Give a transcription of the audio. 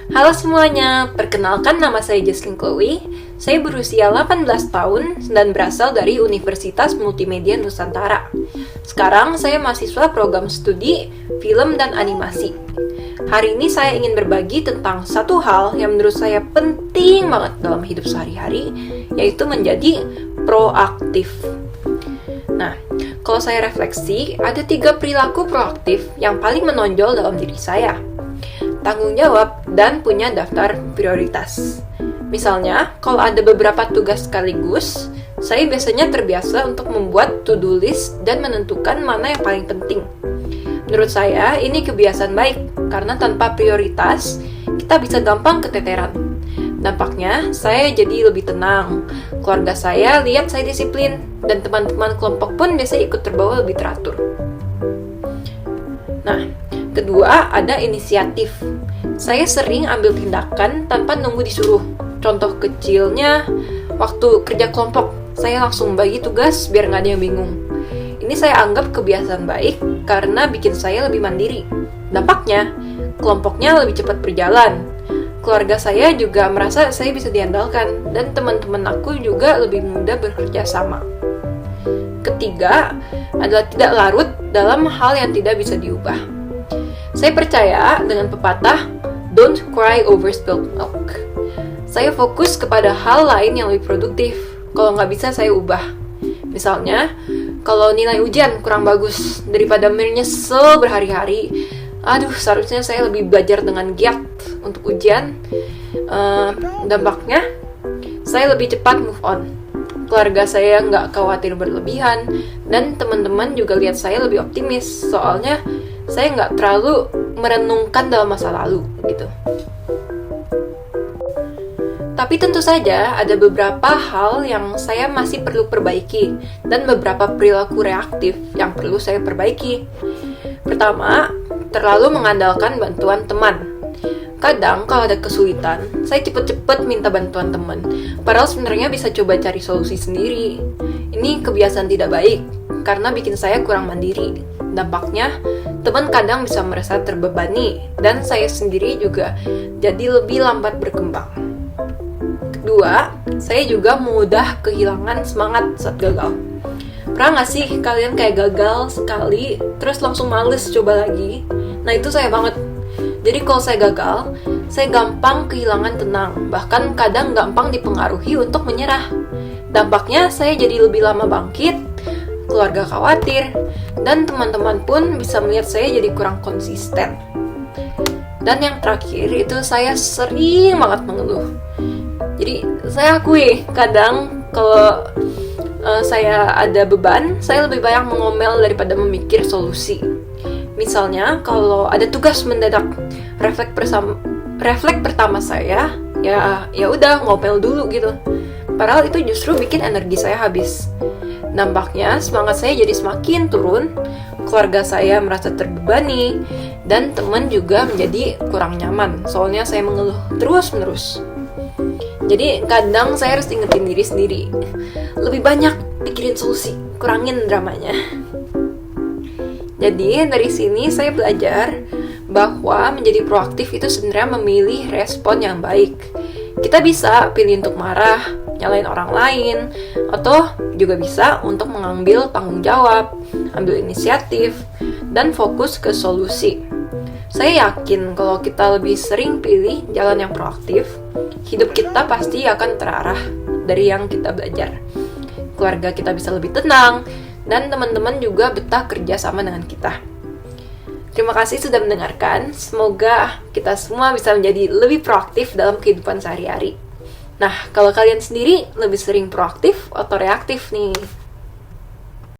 Halo semuanya, perkenalkan nama saya Jesslyn Chloe. Saya berusia 18 tahun dan berasal dari Universitas Multimedia Nusantara. Sekarang saya mahasiswa program studi film dan animasi. Hari ini saya ingin berbagi tentang satu hal yang menurut saya penting banget dalam hidup sehari-hari, yaitu menjadi proaktif. Nah, kalau saya refleksi, ada 3 perilaku proaktif yang paling menonjol dalam diri saya. Tanggung jawab dan punya daftar prioritas. Misalnya, kalau ada beberapa tugas sekaligus, saya biasanya terbiasa untuk membuat to-do list dan menentukan mana yang paling penting. Menurut saya, ini kebiasaan baik, karena tanpa prioritas, kita bisa gampang keteteran. Dampaknya, saya jadi lebih tenang. Keluarga saya lihat saya disiplin, dan teman-teman kelompok pun biasa ikut terbawa lebih teratur. Nah, kedua, ada inisiatif. Saya sering ambil tindakan tanpa nunggu disuruh. Contoh kecilnya, waktu kerja kelompok, saya langsung bagi tugas biar nggak ada yang bingung. Ini saya anggap kebiasaan baik karena bikin saya lebih mandiri. Dampaknya, kelompoknya lebih cepat berjalan. Keluarga saya juga merasa saya bisa diandalkan, dan teman-teman aku juga lebih mudah bekerja sama. Ketiga, adalah tidak larut dalam hal yang tidak bisa diubah. Saya percaya dengan pepatah, "Don't cry over spilled milk." Saya fokus kepada hal lain yang lebih produktif. Kalau nggak bisa, saya ubah. Misalnya, kalau nilai ujian kurang bagus, daripada menyesal berhari-hari, seharusnya saya lebih belajar dengan giat untuk ujian. Dampaknya, saya lebih cepat move on. Keluarga saya nggak khawatir berlebihan, dan teman-teman juga lihat saya lebih optimis. Soalnya, saya nggak terlalu merenungkan dalam masa lalu, gitu. Tapi tentu saja ada beberapa hal yang saya masih perlu perbaiki, dan beberapa perilaku reaktif yang perlu saya perbaiki. Pertama, terlalu mengandalkan bantuan teman. Kadang kalau ada kesulitan, saya cepet-cepet minta bantuan teman, padahal sebenarnya bisa coba cari solusi sendiri. Ini kebiasaan tidak baik, karena bikin saya kurang mandiri. Dampaknya, teman kadang bisa merasa terbebani, dan saya sendiri juga jadi lebih lambat berkembang. Kedua, saya juga mudah kehilangan semangat saat gagal. Pernah gak sih kalian kayak gagal sekali, terus langsung males coba lagi? Nah, itu saya banget. Jadi kalau saya gagal, saya gampang kehilangan tenang, bahkan kadang gampang dipengaruhi untuk menyerah. Dampaknya, saya jadi lebih lama bangkit, keluarga khawatir, dan teman-teman pun bisa melihat saya jadi kurang konsisten. Dan yang terakhir itu saya sering banget mengeluh. Jadi saya akui kadang kalau saya ada beban, saya lebih banyak mengomel daripada memikir solusi. Misalnya kalau ada tugas mendadak, refleks pertama saya ya udah ngomel dulu gitu. Padahal itu justru bikin energi saya habis. Dampaknya semangat saya jadi semakin turun, keluarga saya merasa terbebani, dan teman juga menjadi kurang nyaman. Soalnya saya mengeluh terus-menerus. Jadi kadang saya harus ingetin diri sendiri, lebih banyak pikirin solusi, kurangin dramanya. Jadi dari sini saya belajar bahwa menjadi proaktif itu sebenarnya memilih respon yang baik. Kita bisa pilih untuk marah, nyalain orang lain, atau juga bisa untuk mengambil tanggung jawab, ambil inisiatif, dan fokus ke solusi. Saya yakin kalau kita lebih sering pilih jalan yang proaktif, hidup kita pasti akan terarah dari yang kita belajar. Keluarga kita bisa lebih tenang, dan teman-teman juga betah kerja sama dengan kita. Terima kasih sudah mendengarkan. Semoga kita semua bisa menjadi lebih proaktif dalam kehidupan sehari-hari. Nah, kalau kalian sendiri lebih sering proaktif atau reaktif nih?